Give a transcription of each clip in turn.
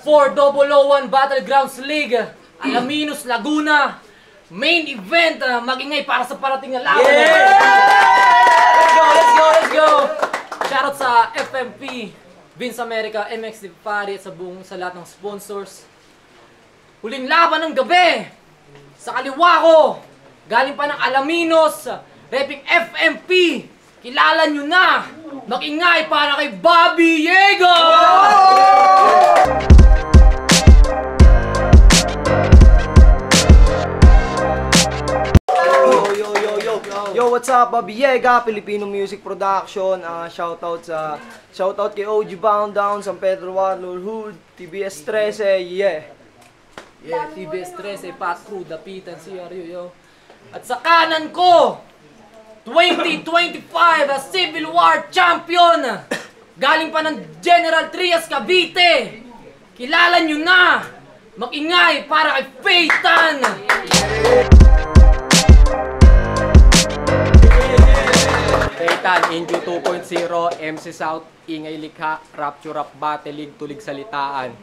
For 001 Battlegrounds League, Alaminos, Laguna, main event, magingay para sa parating na laban. Let's go! Shoutout sa FMP, Vince America, MX Pari at sa lahat ng sponsors. Huling laban ng gabi, sa kaliwa ko, galing pa ng Alaminos, reping FMP, kilala nyo na, magingay para kay Bobby Yega! Yo, what's up? Bobby Yega, Filipino Music Production. Shoutout kay OG Bound Down, San Pedro Warlord Hood, TBS 13, yeah, TBS 13, Pat Crew, Dapitan, CRU, yo. At sa kanan ko, 2025 Civil War Champion, galing pa ng General Trias, Cavite. Kilala nyo na, mag-ingay para kay Peytan. Peytan, Inju 2.0, MC South, Ingay Likha, Rapture Rap Battle League, Tulig Salitaan.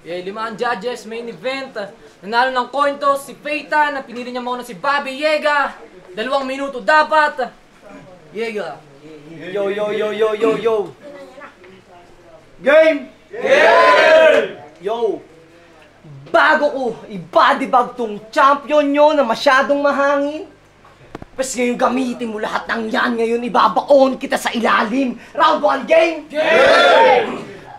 Lima ang judges, main event. Nanalo ng coin toss si Peytan, pinili niya muna si Bobby Yega. 2 minuto dapat. Yega. Yo. Game! Yo! Bago ko i-bodybag tong champion nyo na masyadong mahangin, pas ngayon gamitin mo lahat ng yan. Ngayon ibabaon kita sa ilalim. Round 1 game!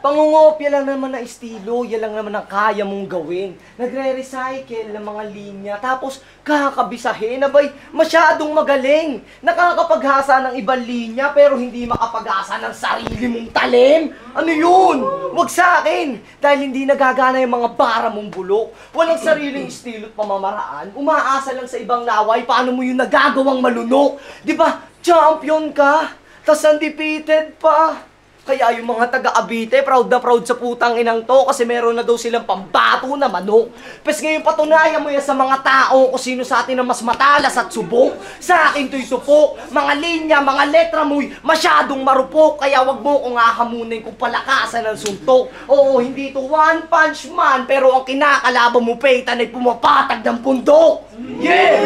Pangungopya lang naman na estilo, yan lang naman ang kaya mong gawin. Nagre-recycle ng mga linya, tapos kakabisahin. Abay, masyadong magaling. Nakakapaghasa ng ibang linya, pero hindi makapaghasa ng sarili mong talim. Ano yun? Wag sa akin. Dahil hindi nagagana yung mga bara mong bulok. Walang sariling estilo at pamamaraan. Umaasa lang sa ibang laway, paano mo yun nagagawang malunok? Di ba? Champion ka, tas undefeated pa. Kaya yung mga taga-Abite, proud na proud sa putang inang to kasi meron na daw silang pambato na manok. Pes ngayon patunayan mo yan sa mga tao kung sino sa atin ang mas matalas at subok. Sa akin to'y tupok, mga linya, mga letra mo'y masyadong marupok. Kaya wag mo kong ahamunin kung palakasan ng suntok. Oo, hindi to one punch man, pero ang kinakalaban mo, Peytan, ay pumapatag ng pundok. Yeah!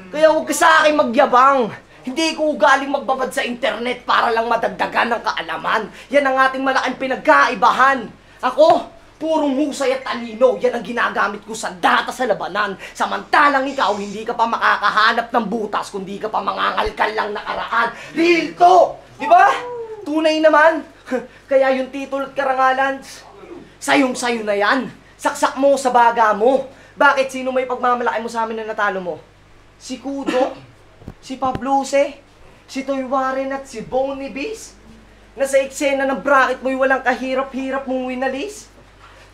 Kaya wag ka sa akin magyabang. Hindi ko galing magbabad sa internet para lang madagdagan ng kaalaman. Yan ang ating malaking pinagkaibahan. Ako, purong husay at talino. Yan ang ginagamit ko sa data sa labanan. Samantalang ikaw, hindi ka pa makakahanap ng butas kundi ka pa mangangalkal lang nakaraan. Real to! Di ba? Tunay naman. Kaya yung titulo at karangalan, sayong-sayo na yan. Saksak mo sa baga mo. Bakit? Sino may pagmamalaki mo sa amin na natalo mo? Si Kudo? Si Pabluse, si Toy Warren at si Bonnie Beast. Nasa eksena ng bracket mo'y walang kahirap-hirap mong winalis.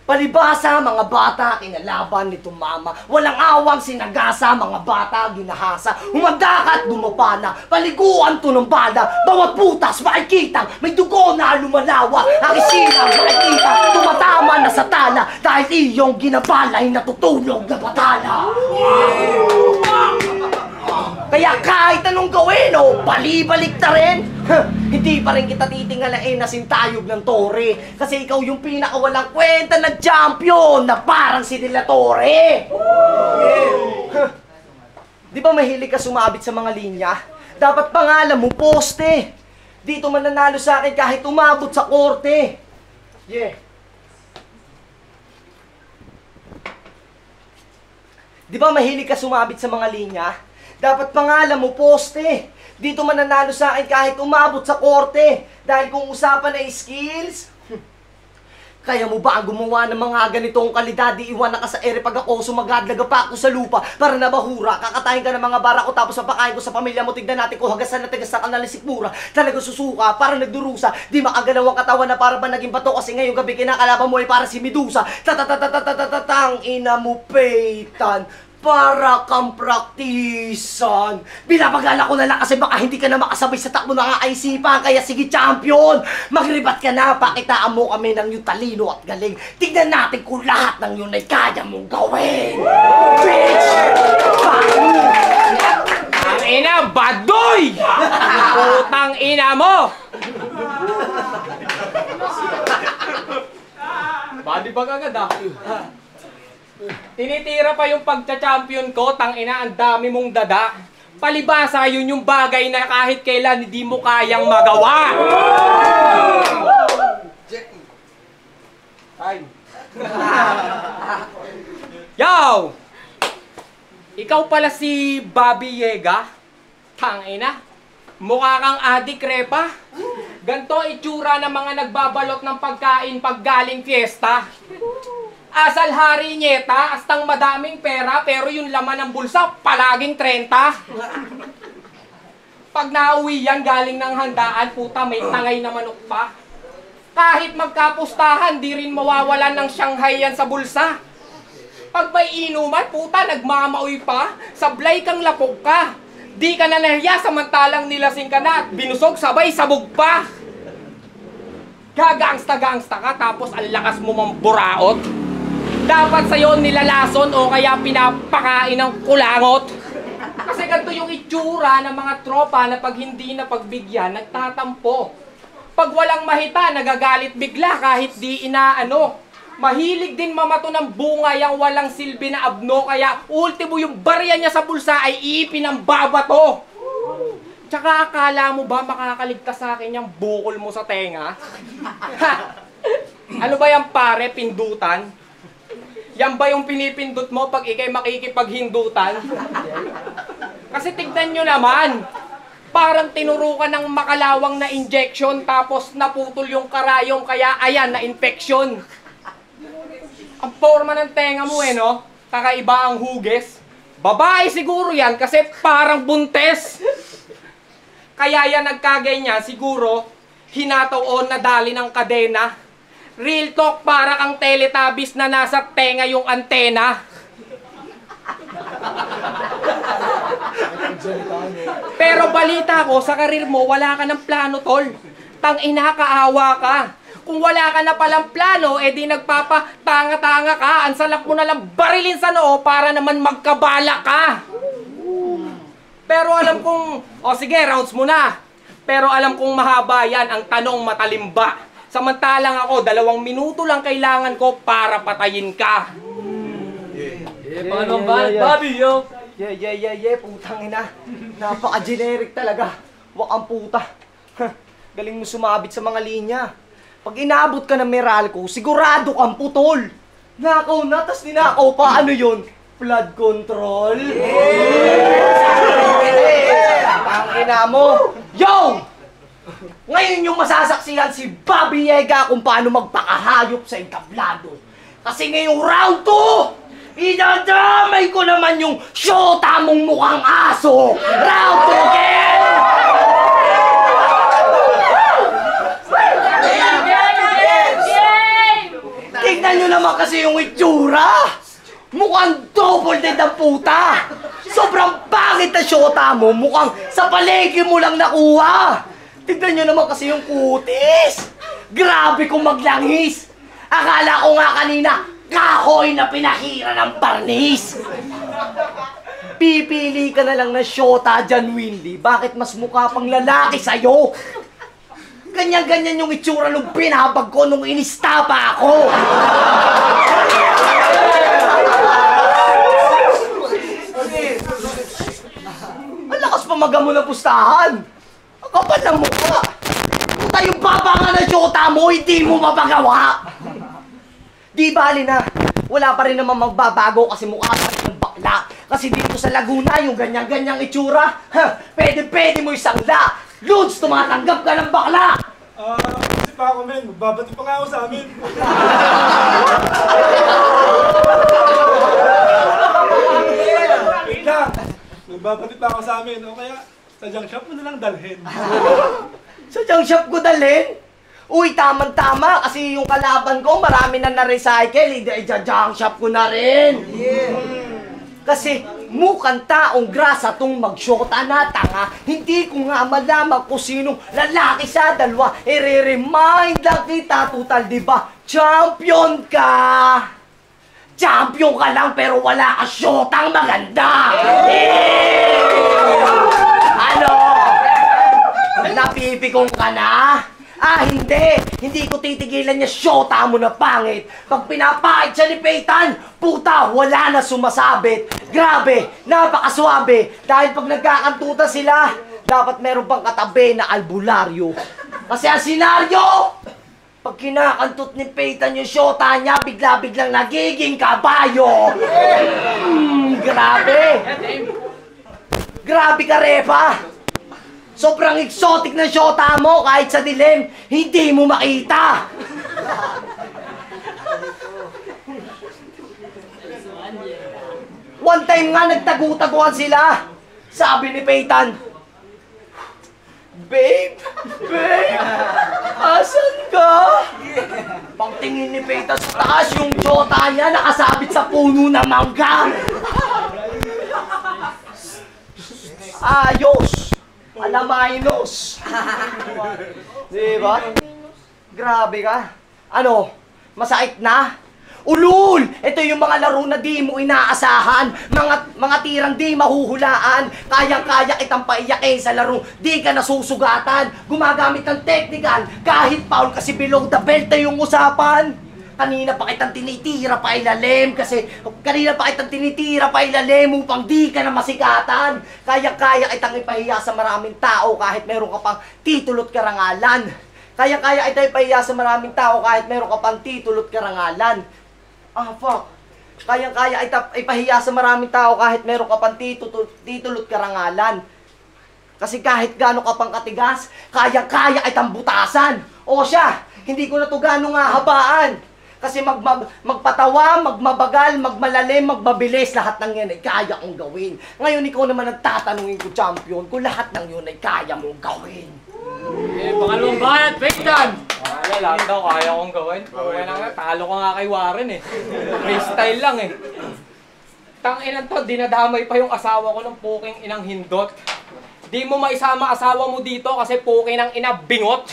Palibasa, mga bata, kinalaban nito mama. Walang awang sinagasa, mga bata, ginahasa. Humandakat, dumapana, paliguan to ng bala. Bawat butas, makikita, may dugo na lumalawa. Akisilang, makikita, tumatama na sa tala. Dahil iyong ginabalay, natutulog na batala. Kaya kahit anong gawin, balibalik ta rin. Hindi pa rin kita titingalain na sintayog ng tore. Kasi ikaw yung pinakawalang kwenta na champion na parang si De La Torre. Di ba mahilig ka sumabit sa mga linya? Dapat pangalan mo, poste. Dito mananalo sa akin kahit umabot sa korte. Yeah. Di ba mahilig ka sumabit sa mga linya? Dapat pangalan mo, poste. Dito mananalo sa akin kahit umabot sa korte. Dahil kung usapan ay skills, kaya mo ba ang gumawa ng mga ganitong kalidad? Di iwan na ka sa ere pag ako sumagadlaga pa ako sa lupa para nabahura. Kakatayin ka ng mga bara ko tapos papakain ko sa pamilya mo. Tignan natin kung hagasan na tigas na kanalisikmura. Talaga susuka, parang nagdurusa. Di makagalaw ang katawan na para ba naging bato. Kasi ngayong gabi kinakalaban mo ay para si Medusa. Tang ina mo, Peytan. Para kang praktisan. Binabagala ko na lang kasi baka hindi ka na makasabay sa takbo ng kaisipan. Kaya sige, champion! Magribat ka na. Pakitaan mo kami ng iyong talino at galing. Tignan natin kung lahat ng yun ay kaya mong gawin. Bitch! Ang ina, badoy! Putang ina mo! Body bag agad ah. Tinitira pa yung pagcha-champion ko, tang ina, ang dami mong dada. Palibasa, yun yung bagay na kahit kailan hindi mo kayang magawa. Time. Yo! Ikaw pala si Bobby Yega? Tang ina, mukha kang adik repa. Ganto itsura ng mga nagbabalot ng pagkain pag galing fiesta. Asal hari nyeta, astang madaming pera, pero yung laman ng bulsa, palaging 30. Pag nauwi yan, galing ng handaan, puta, may tangay na manok pa. Kahit magkapustahan, di rin mawawalan ng Shanghai yan sa bulsa. Pag may inuman, puta, nagmamauy pa, sablay kang lapog ka. Di ka na nahiya, samantalang nilasing ka na at binusog, sabay sabog pa. Gagangsta-gangsta ka, tapos ang lakas mo mamburaot. Dapat sa'yo nilalason o kaya pinapakain ng kulangot. Kasi ganito yung itsura ng mga tropa na pag hindi na pagbigyan, nagtatampo. Pag walang mahita, nagagalit bigla kahit di inaano. Mahilig din mamato ng bunga yung walang silbi na abno, kaya ultimo yung barya niya sa bulsa ay iipin ng babato. Tsaka akala mo ba makakaligtas sa akin yung bukol mo sa tenga? Ano ba yan pare, pindutan? Yan ba yung pinipindot mo pag ikay makikipaghindutan? Kasi tignan nyo naman, parang tinurukan ng makalawang na injection tapos naputol yung karayong kaya ayan na infection. Ang forma ng tenga mo no? Kakaiba ang hugis. Babae siguro yan kasi parang buntes. Kaya yan nagkaganyan siguro hinataw o nadali ng kadena. Real talk, para kang Teletubbies na nasa tenga yung antena. Pero balita ko, sa karir mo, wala ka ng plano, tol. Tang-ina, kaawa ka. Kung wala ka na palang plano, edi nagpapatanga-tanga ka. Ang salap mo na lang barilin sa noo para naman magkabala ka. Pero alam kong, sige, rounds mo na. Pero alam kong mahaba yan, ang tanong matalimba. Samantalang ako, 2 minuto lang kailangan ko para patayin ka. Paano ba? Bobby, yo! Putang ina. Napaka-generic talaga. Wakang puta. Galing mo sumabit sa mga linya. Pag inabot ka ng Meralco, sigurado kang putol. Nakaw na, tas ninakaw pa. Ano yun? Flood control? Ang ina mo. Yo! Ngayon yung masasaksihan si Bobby Yega kung paano magpakahayop sa entablado. Kasi ngayong round 2, idadamay ko naman yung syota mong mukhang aso. Round 2 again! Tignan nyo naman kasi yung itsura. Mukhang double dead ang puta. Sobrang pangit na syota mo, mukhang sa palengke mo lang nakuha. Tignan nyo naman kasi yung kutis! Grabe kong maglangis! Akala ko nga kanina, kahoy na pinahira ng barnis! Pipili ka na lang na syota dyan, Windy. Bakit mas mukha pang lalaki sa'yo? Ganyan-ganyan yung itsura nung binabag ko nung inista pa ako! Ang lakas pa magamo ng pustahan! Kapal ng mukha! Puta yung baba nga ng syota mo, hindi mo mapagawa! Di bali na, wala pa rin naman magbabago kasi mukha pa rin ng bakla. Kasi dito sa Laguna, yung ganyan-ganyang itsura, pwede mo isangla! Lods, tumatanggap ka ng bakla! Kasi pa ako, men. Magbabati pa nga ako sa amin. Wait lang. Magbabati pa ako sa amin. O kaya, sa junk shop mo na lang dalhin. Sa junk shop ko dalhin? Uy, tamang-tama kasi yung kalaban ko marami na na-recycle. Junk shop ko na rin. Kasi mukhang taong grasa tong magsyota na tanga. Hindi ko nga malaman kung sinong lalaki sa dalawa. I-remind lang kita, total diba? Champion ka! Champion ka lang pero wala ka syotang maganda! Ano? Napipikong ka na? Ah, hindi! Hindi ko titigilan niya syota mo na pangit. Pag pinapakit siya ni Peyton, puta, wala na sumasabit. Grabe, napakaswabe. Dahil pag nagkakantuta sila, dapat meron pang katabi na albularyo. Kasi ang senaryo, pag kinakantot ni Peyton yung syota niya, bigla-biglang nagiging kabayo. Grabe. Grabe ka, Repa. Sobrang exotic na syota mo kahit sa dilim, hindi mo makita. One time nga nagtagu-taguan sila. Sabi ni Peyton, Babe, asan ka? Pagtingin ni Peyton sa taas, yung syota niya nakasabit sa puno na mangga. Ayos! Alamainos! Diba? Grabe ka. Ano? Masakit na? Ulul! Ito yung mga laro na di mo inaasahan. Mga tirang di mahuhulaan. Kayang-kaya kitang paiyakin sa laro. Di ka nasusugatan. Gumagamit ng technical. Kahit foul kasi below the belt na yung usapan. Kanina pa kitang tinitira pa ilalim kasi kanina pa kitang tinitira pa ilalim upang di ka na masikatan. Kaya-kaya kitang ipahiya sa maraming tao kahit meron ka pang titulo't karangalan. Kaya-kaya kitang ipahiya sa maraming tao kahit meron ka pang titulo't karangalan. Ah, fuck. Kaya-kaya kitang ipahiya sa maraming tao kahit meron ka pang titulo't karangalan. Kasi kahit gaano ka pang katigas, kaya-kaya kitang butasan. O siya, hindi ko na to gaano nga habaan. Kasi magpatawa, magmabagal, magmalalim, magbabilis, lahat ng yan ay kaya kong gawin. Ngayon ikaw naman ang tatanungin ko, champion, kung lahat ng yun ay kaya mong gawin. Pangalawang banat, Peyton! Wala, lahat daw kaya kong gawin. Kaya na nga, talo ko nga kay Warren eh. Freestyle lang eh. Tanginan to, dinadamay pa yung asawa ko ng puking inang hindot. Di mo maisama asawa mo dito kasi puking ng ina bingot.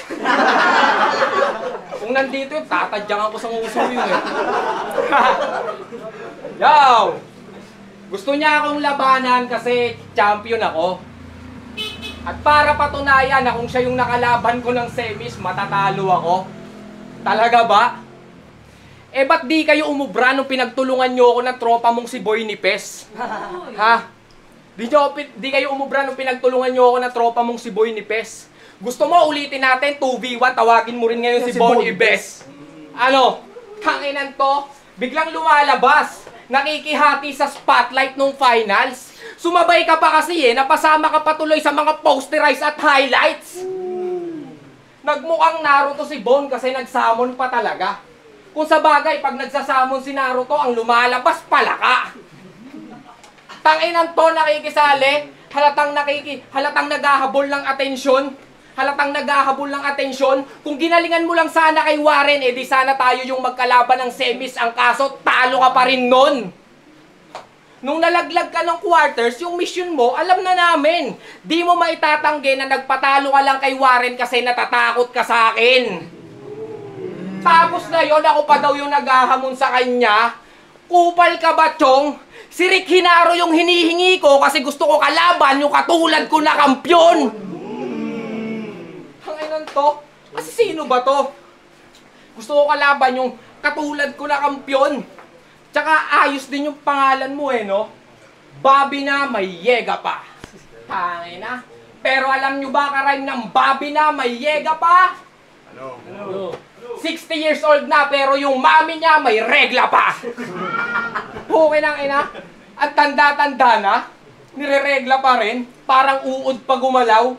Kung nandito yun, tatadyangan ko sa nguso yun eh. Yo! Gusto niya akong labanan kasi champion ako. At para patunayan na kung siya yung nakalaban ko ng semis, matatalo ako. Talaga ba? Eh ba't di kayo umubra nung pinagtulungan nyo ako ng tropa mong si Boy Nipes? Ha? Di kayo umubra nung pinagtulungan nyo ako ng tropa mong si Boy Nipes? Gusto mo ulitin natin 2v1, tawagin mo rin ngayon si Bon Ibes. Ano? Tanginan to, biglang lumalabas. Nakikihati sa spotlight nung finals. Sumabay ka pa kasi eh, napasama ka patuloy sa mga posterize at highlights. Nagmukhang Naruto si Bon kasi nagsamon pa talaga. Kung sa bagay, pag nagsasamon si Naruto, ang lumalabas palaka. Tanginan to, nakikisali, halatang naghahabol ng atensyon. Halatang naghahabol ng atensyon. Kung ginalingan mo lang sana kay Warren, eh di sana tayo yung magkalaban ng semis. Ang kaso, talo ka pa rin nun. Nung nalaglag ka ng quarters, yung mission mo, alam na namin. Di mo maitatanggi na nagpatalo ka lang kay Warren kasi natatakot ka sa akin. Tapos na yon, ako pa daw yung naghahamon sa kanya. Kupal ka ba, Chong? Si Rick Hinaro yung hinihingi ko kasi gusto ko kalaban yung katulad ko na kampyon. Hanginan to? Kasi sino ba to? Gusto ko kalaban yung katulad ko na kampyon. Tsaka ayos din yung pangalan mo eh, no? Bobby na may yega pa. Hangin na. Pero alam nyo ba karime ng Bobby na may yega pa? Ano? 60 years old na pero yung mami niya may regla pa. Okay nang ina. At tanda-tanda na, nireregla pa rin, parang uod pa gumalaw.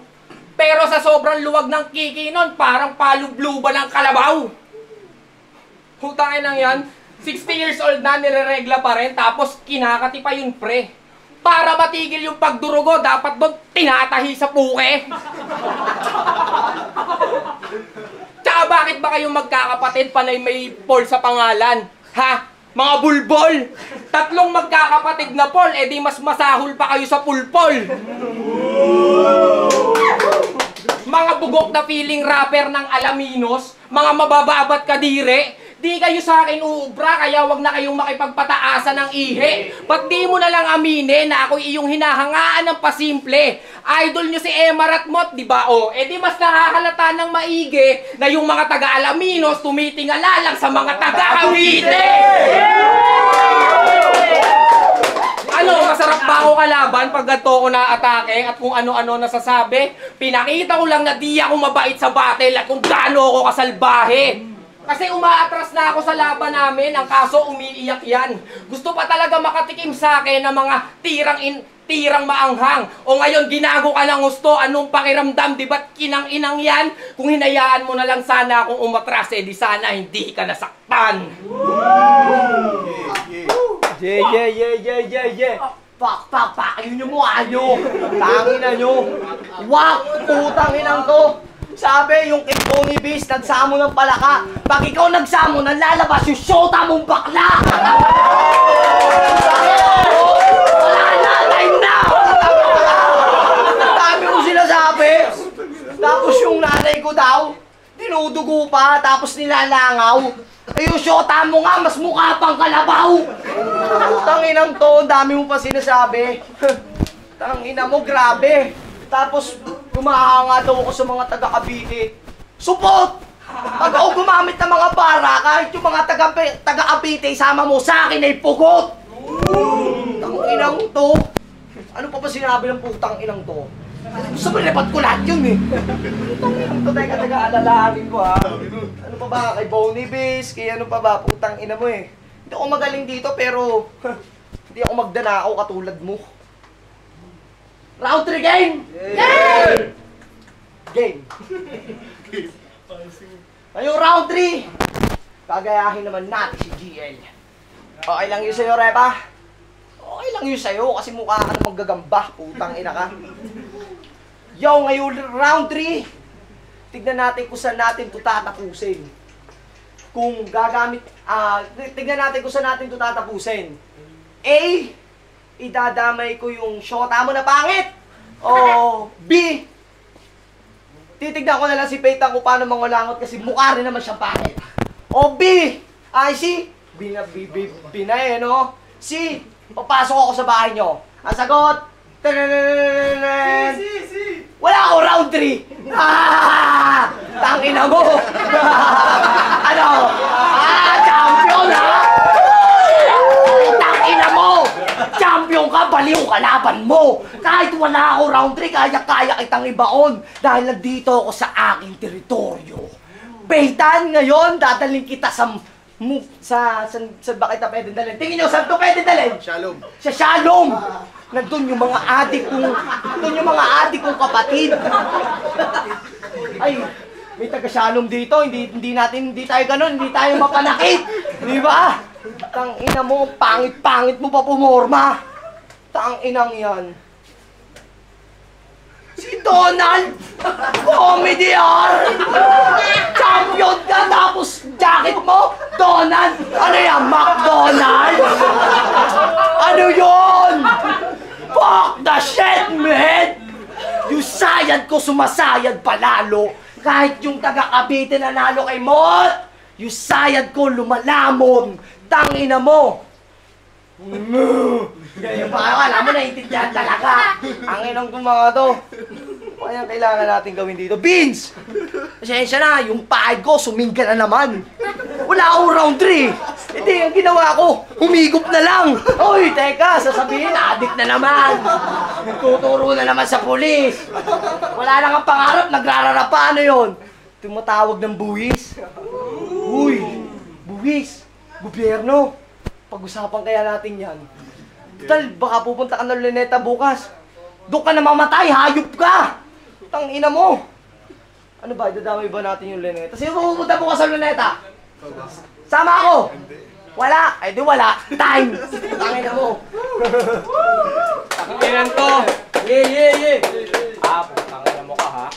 Pero sa sobrang luwag ng kiki nun, parang palubluba ng kalabaw. Hutangin nang yan, 60 years old na, nireregla pa rin, tapos kinakati pa yun pre. Para matigil yung pagdurugo, dapat doon tinatahi sa puke. Tsaka bakit ba kayong magkakapatid panay may Paul sa pangalan? Ha? Mga bulbol! Tatlong magkakapatid na Paul, edi mas masahol pa kayo sa pulpol! Mga bugok na feeling rapper ng Alaminos, mga mabababat kadire, di kayo sa akin uubra, kaya wag na kayong makipagpataasan ng ihi. Ba't di mo na lang aminin na ako iyong hinahangaan ng pasimple? Idol nyo si Emarat Mot, di ba? O, edi mas nakahalata ng maigi na yung mga taga-Alaminos tumitingala lang sa mga taga-Cavite! Ano, masarap ba ako kalaban pag ganito ko na-atake at kung ano-ano nasasabi? Pinakita ko lang na di ako mabait sa battle at kung gaano ako kasalbahe. Kasi umaatras na ako sa laban namin, ang kaso umiiyak yan. Gusto pa talaga makatikim sa akin ng mga tirang maanghang. O ngayon, ginago ka ng gusto, anong pakiramdam? Di ba't kinang-inang yan? Kung hinayaan mo na lang sana akong umatras, eh di sana hindi ka nasaktan. Yeah. Pak, yun yung mukha nyo. Tangina nyo. Wak, putang inang to. Sabi, yung kay Tony Beast, nagsamo ng palaka. Pag ikaw nagsamo, lalabas yung syota mong bakla. Wala na, time na. Dami ko sinasabi. Tapos yung nanay ko daw, dinudugo pa, tapos nilalangaw. Eh, yung syota mo nga, mas mukha pang kalabaw! Tanginang to, dami mo pa sinasabi. Tangina mo, grabe. Tapos, gumahanga daw ako sa mga taga-Cavite. Supot! Pag ako gumamit ng mga para, kahit yung mga taga-Cavite, sama mo sa akin ay pugot! Tanginang to. Ano pa ba sinabi ng putang inang to? Gusto mo lipat ko lahat yun eh. Tanginang to, teka, alalahanin ko ha. Ano pa ba, kay Bonnie Base, kay ano pa ba, putang ina mo eh. Hindi ako magaling dito pero hindi ako magdanakaw katulad mo. Round 3 game! Yay! Game. Ngayong round 3, gagayahin naman natin si GL. Okay lang yun sa'yo, Repa? Okay lang yun sa'yo kasi mukha ka namang gagamba, putang ina ka. Yo, ngayong round 3, tignan natin kung saan natin ito tatapusin. Kung gagamit, tignan natin kung saan natin ito tatapusin. A, idadamay ko yung shota mo na pangit. O B, titignan ko na lang si Peyton kung paano mangulangot kasi mukha rin naman siyang pangit. O B, ay C, B na eh, no? C, papasok ako sa bahay nyo. Ang sagot, wala ako round 3! Tangina mo! Ano? Champion ha! Tangina mo! Champion ka, baliw ka laban mo! Kahit wala ako round 3, kaya kitang ibaon dahil nandito ako sa aking teritoryo. Peyton, ngayon, dadaling kita sa ba kita pwede dalhin? Tingin nyo, saan ito pwede dalhin? Shalom. Sa Shalom! Nandun yung mga adik kong kapatid. Ay, may taga-Shalom dito. Hindi tayo ganun, hindi tayo mapanakit. Di ba? Tangina mo, pangit-pangit mo pa pumorma. Tanginang yan. Si Donald! Comedy champion ka tapos jacket mo, Donald! Ano yan, McDonald? Ano yun? Fuck the shit, man! Yung sayad ko sumasayad palalo. Kahit yung taga-Cavite nanalo kay Mot, yung sayad ko lumalamon. Tangina mo! Ganyan pa, alam mo, naiintindihan talaga. Ang inang mga to. Kaya kailangan natin gawin dito. Beans! Pasensya na, yung pahid ko, sumingga na naman. Wala akong round 3. Hindi, ang ginawa ko, humigop na lang. Uy, teka, sasabihin, addict na naman. Tuturo na naman sa pulis. Wala lang ang pangarap, nagrarara pa, ano yun? Tumatawag ng buwis. Uy, buwis, gobyerno. Pag-usapan kaya natin yan. Total, baka pupunta ka ng Luneta bukas. Doon ka na mamatay, hayop ka! Tangina mo! Ano ba, idadamay ba natin yung Luneta? Sino pupunta bukas sa Luneta? Sama ako! Wala! Ay di wala! Time! Tangina mo! Tanginan to! Yeah! Tangina mo ka ha?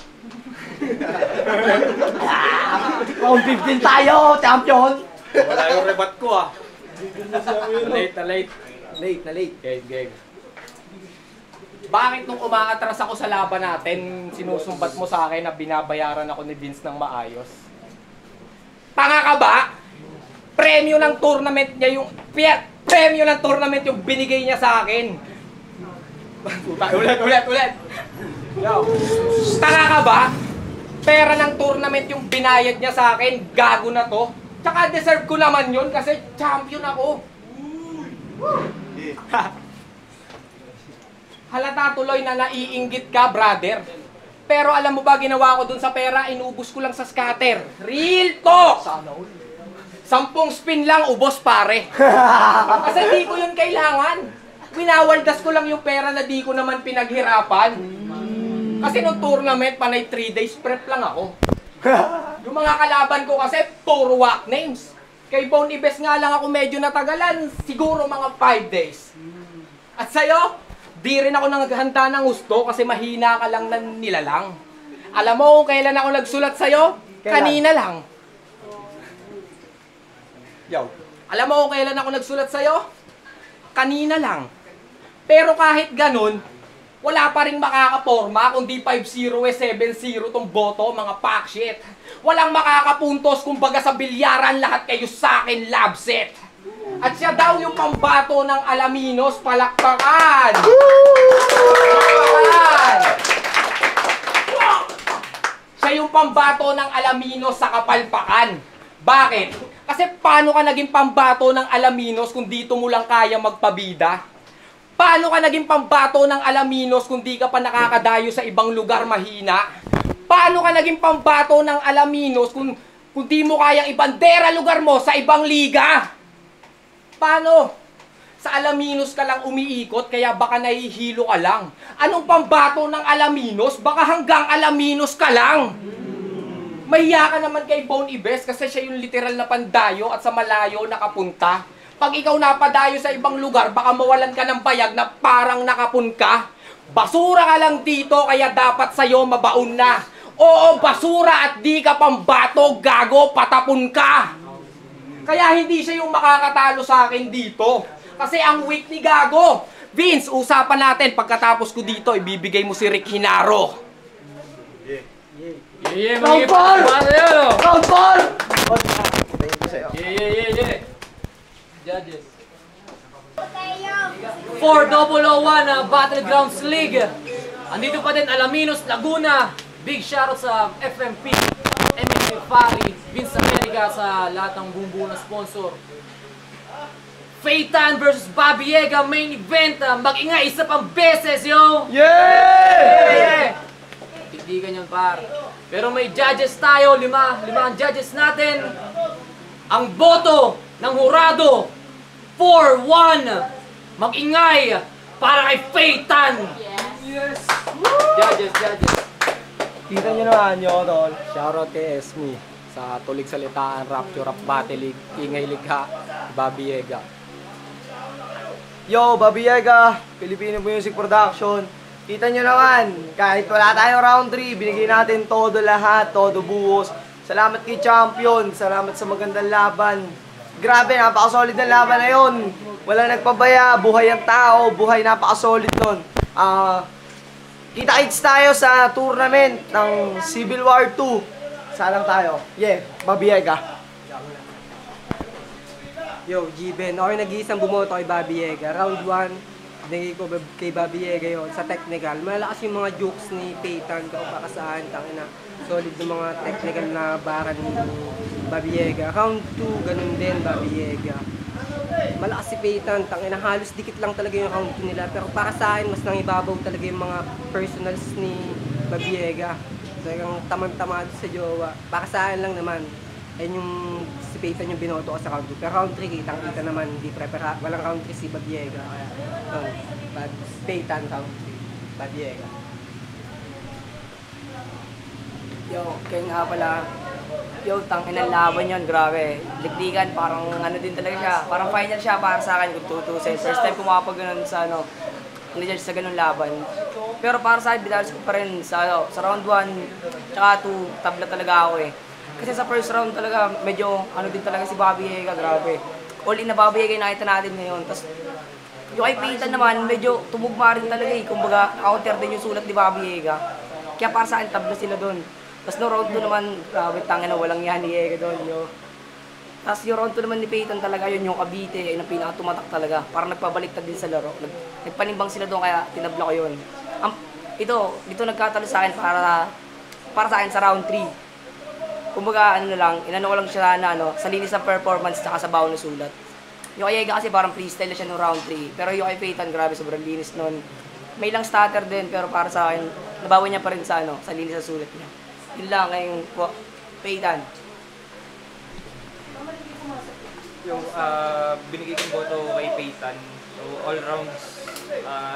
Round 15 tayo, champion! Wala yung rebat ko ah. Late na late. Late na late. Game, game. Bakit nung umaatras ako sa laban natin, sinusumbat mo sa akin na binabayaran ako ni Vince ng maayos? Tanga ka ba? Premyo ng tournament niya yung... Premyo ng tournament yung binigay niya sa akin. Ulit. Yo. Tanga ka ba? Pera ng tournament yung binayad niya sa akin. Gago na to. Tsaka deserve ko naman yun kasi champion ako. Halata tuloy na naiinggit ka, brother. Pero alam mo ba ginawa ko dun sa pera? Inubos ko lang sa scatter. Real talk! 10 spin lang, ubos pare. Kasi di ko yun kailangan. Winawaldas ko lang yung pera na di ko naman pinaghirapan. Kasi nung tournament, panay 3 days prep lang ako. Yung mga kalaban ko kasi, puro whack names. Kay Bone Ibes nga lang ako medyo natagalan, siguro mga 5 days. At sa'yo, di rin ako naghanda ng gusto kasi mahina ka lang ng nilalang. Alam mo kung kailan ako nagsulat sa'yo? Kanina lang. Yo. Alam mo kung kailan ako nagsulat sa'yo? Kanina lang. Pero kahit ganun, wala pa rin makakaporma kundi 5-0 7-0 tong boto, mga pack shit. Walang makakapuntos kumbaga sa bilyaran, lahat kayo sa akin love set. At siya daw yung pambato ng Alaminos, palakpakan! Palakpakan! Siya yung pambato ng Alaminos sa Kapalpakan. Bakit? Kasi paano ka naging pambato ng Alaminos kung dito mo lang kaya magpabida? Paano ka naging pambato ng Alaminos kung di ka pa nakakadayo sa ibang lugar mahina? Paano ka naging pambato ng Alaminos kung di mo kayang ibandera lugar mo sa ibang liga? Paano? Sa Alaminos ka lang umiikot, kaya baka nahihilo ka lang. Anong pambato ng Alaminos? Baka hanggang Alaminos ka lang. Mahiya ka naman kay Bone Ibes kasi siya yung literal na pandayo at sa malayo nakapunta. Pag ikaw napadayo sa ibang lugar, baka mawalan ka ng bayag na parang nakapun ka. Basura ka lang dito, kaya dapat sa'yo mabaon na. Oo, basura at di ka pambato, gago, patapon ka. Kaya hindi siya yung makakatalo sa akin dito. Kasi ang weak ni Gago. Vince, usapan natin. Pagkatapos ko dito, ibibigay mo si Rick Hinaro. Round ball! Round ball! Judges. 4-001 Battlegrounds League. Andito pa din Alaminos, Laguna. Big shoutout sa FMP, MXC Fari, Vince America sa lahat ng buong na sponsor. Feitan versus Babiega main event. Mag-ingay isa pang beses, yo! Yeah! Tigdigan yun, par. Pero may judges tayo, lima ang judges natin. Ang boto ng hurado, 4-1. Mag-ingay para kay Feitan. Yes! Judges. Kita nyo naman nyo, tol. Shoutout kay Esme sa Tulig Salitaan, Rapture Rap Battle League, Ingay Ligha, Babiega. Yo, Babiega, Filipino Music Production. Kita nyo naman, kahit wala tayong round 3, binigay natin todo lahat, todo buhos. Salamat kay Champion, salamat sa magandang laban. Grabe, napaka-solid ng laban na yun. Walang nagpabaya, buhay ang tao, buhay napaka-solid nun. Kita-kits tayo sa tournament ng Civil War 2. Salang tayo. Yeah, Babiega. Yo, G-Ben. Ako yung nag-iisang bumoto kay Babiega. Round 1, binigay ko kay Babiega yun. Sa technical, malalakas yung mga jokes ni Feitan. Kung baka saan, tangina. Solid yung mga technical na baran ni Babiega. Round 2, ganun din, Babiega. Malakas si Feitan, tangina, halos dikit lang talaga yung round 2 nila. Pero para sa akin, mas nangibabaw talaga yung mga personals ni Babiega. Talagang tamang-tamad sa jowa. Para sa akin lang naman, ayun yung si Feitan yung binoto ko sa round 2. Pero round 3, kitang-kita naman, di prepara. Walang round 3 si Babiega. Feitan round 3, Babiega. Yo, kaya nga pala, yo, tangin ang laban yun, grabe. Ligdigan, parang ano din talaga siya. Parang final siya para sa akin kung tutusin. First time kumapag ganun sa ano, nag-judge sa ganun laban. Pero para sa akin, binalas ko pa rin sa round 1, tsaka 2, tabla talaga ako eh. Kasi sa first round talaga, medyo ano din talaga si Babiega, grabe. all in na Babayega yung nakita natin ngayon. Tapos yung kay Peyton naman, medyo tumugma rin talaga eh. Kumbaga, counter din yung sulat ni Babayega. Kaya para sa akin, tabla sila doon. Tapos no round 2 naman, grabe, tangin na walang yan ni Ega doon. Tapos yung round 2 naman ni Peyton talaga, yun yung Cavite, yun ang pinakatumatak talaga. Parang nagpabaliktad din sa laro. Nagpanimbang sila doon, kaya tinabla ko yun. Dito nagkatalo sa akin para sa akin sa round 3. Kumbaga, ano na lang, inano ko lang siya na sa linis ng performance tsaka sa bawon ng sulat. Yung kay Ega kasi parang freestyle na siya nung round 3. Pero yung kay Peyton, grabe, sobrang linis nun. May lang stutter din, pero para sa akin, nabawi niya pa rin sa linis sa sulat niya. Yun lang ngayong Peyton. Yung binigay kong boto kay Peyton. So all rounds,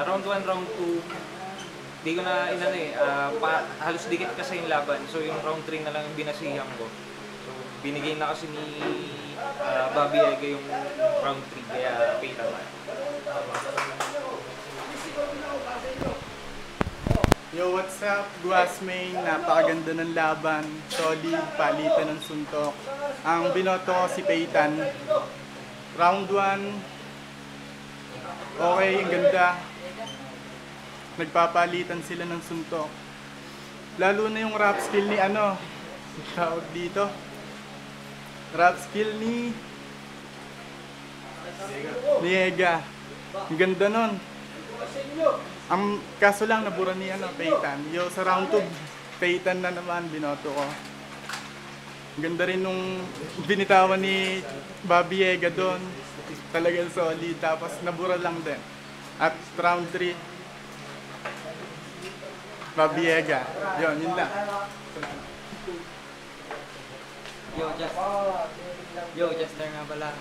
round 1, round 2, di ko na halos dikit kasi yung laban. So yung round 3 na lang yung binasihan ko. So binigay na kasi ni Babayega yung round 3, kaya Peyton. Yo, what's up? Guasmain, napakaganda ng laban, solid, palitan ng suntok. Ang binoto ko si Peyton. Round 1, okay, ang ganda. Nagpapalitan sila ng suntok. Lalo na yung rap skill ni tawag dito. Rap skill ni Ega. Ang ganda nun. Ang kaso lang, nabura ni Peyton. Yo, sa round 2, Peyton na naman, binoto ko. Ganda rin nung binitawan ni Babayega doon. Talagang solid. Tapos nabura lang din. At round 3, Babayega. Yun lang. Yo, Chester nga pala.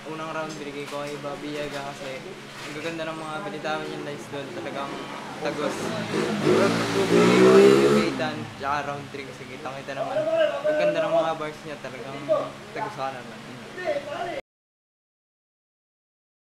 Unang round binigay ko kay Babayega kasi ang gaganda ng mga binitawan yung dice doon, talagang tagos. Round 2 binigay ko kay Peyton, tsaka round 3 kasi kitang-kita naman. Ang ganda ng mga bars niya, talagang tagos ka naman.